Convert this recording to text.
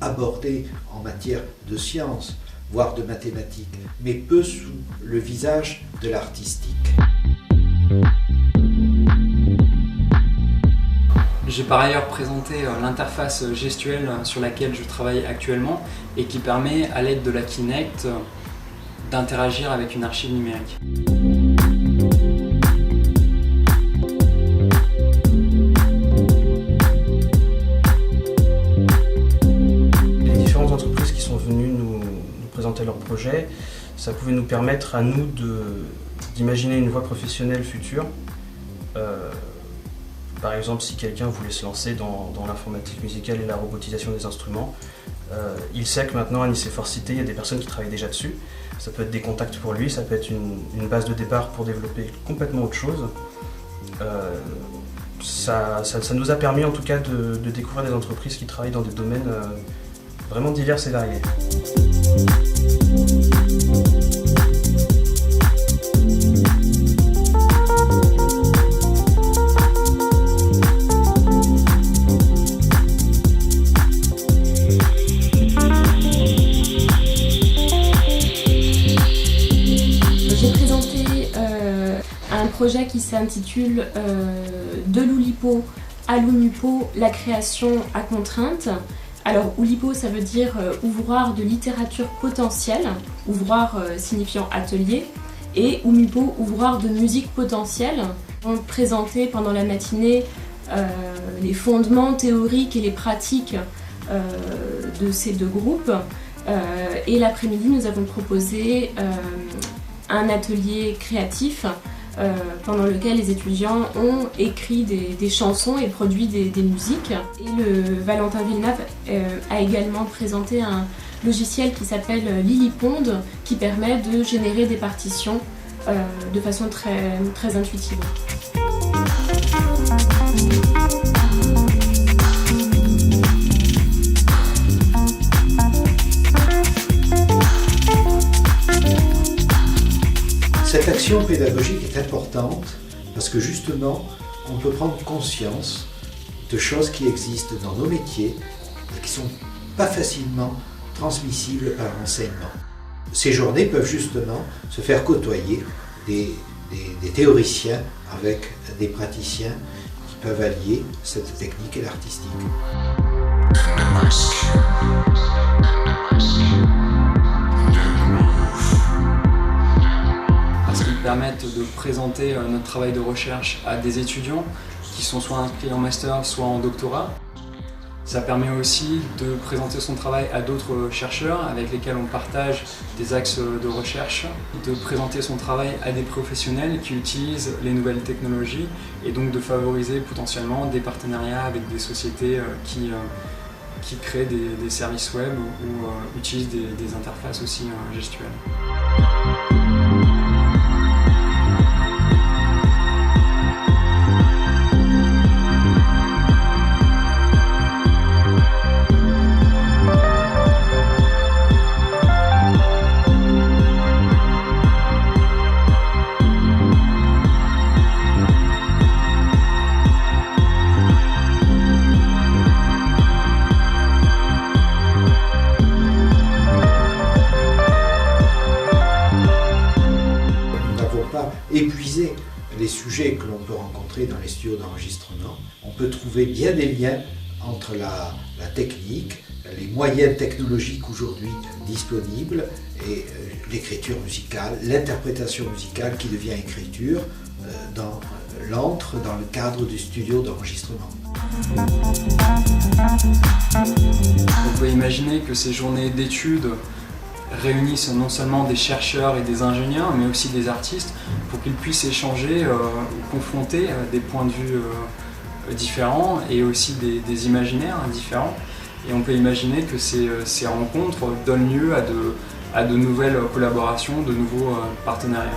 abordé en matière de sciences, voire de mathématiques, mais peu sous le visage de l'artistique. J'ai par ailleurs présenté l'interface gestuelle sur laquelle je travaille actuellement et qui permet, à l'aide de la Kinect, d'interagir avec une archive numérique. Les différentes entreprises qui sont venues nous présenter leurs projets, ça pouvait nous permettre à nous d'imaginer une voie professionnelle future. Par exemple, si quelqu'un voulait se lancer dans l'informatique musicale et la robotisation des instruments, il sait que maintenant à Nicéphore Cité, il y a des personnes qui travaillent déjà dessus. Ça peut être des contacts pour lui, ça peut être une base de départ pour développer complètement autre chose. Ça nous a permis en tout cas de découvrir des entreprises qui travaillent dans des domaines vraiment divers et variés. J'ai présenté un projet qui s'intitule De l'Oulipo à l'Ounupo, la création à contrainte. Alors Oulipo, ça veut dire ouvroir de littérature potentielle, ouvroir signifiant atelier, et Ounupo, ouvroir de musique potentielle. On présentait pendant la matinée les fondements théoriques et les pratiques de ces deux groupes. Et l'après-midi, nous avons proposé un atelier créatif pendant lequel les étudiants ont écrit des chansons et produit des musiques. Et le Valentin Villeneuve a également présenté un logiciel qui s'appelle Liliponde, qui permet de générer des partitions de façon très intuitive. Cette action pédagogique est importante parce que justement, on peut prendre conscience de choses qui existent dans nos métiers et qui ne sont pas facilement transmissibles par l'enseignement. Ces journées peuvent justement se faire côtoyer des théoriciens avec des praticiens qui peuvent allier cette technique et l'artistique. Permettent de présenter notre travail de recherche à des étudiants qui sont soit inscrits en master, soit en doctorat. Ça permet aussi de présenter son travail à d'autres chercheurs avec lesquels on partage des axes de recherche, de présenter son travail à des professionnels qui utilisent les nouvelles technologies et donc de favoriser potentiellement des partenariats avec des sociétés qui créent des services web ou utilisent des interfaces aussi gestuelles. Épuiser les sujets que l'on peut rencontrer dans les studios d'enregistrement. On peut trouver bien des liens entre la technique, les moyens technologiques aujourd'hui disponibles et l'écriture musicale, l'interprétation musicale qui devient écriture dans le cadre du studio d'enregistrement. On peut imaginer que ces journées d'études réunissent non seulement des chercheurs et des ingénieurs, mais aussi des artistes pour qu'ils puissent échanger ou confronter des points de vue différents et aussi des imaginaires différents. Et on peut imaginer que ces rencontres donnent lieu à de nouvelles collaborations, de nouveaux partenariats.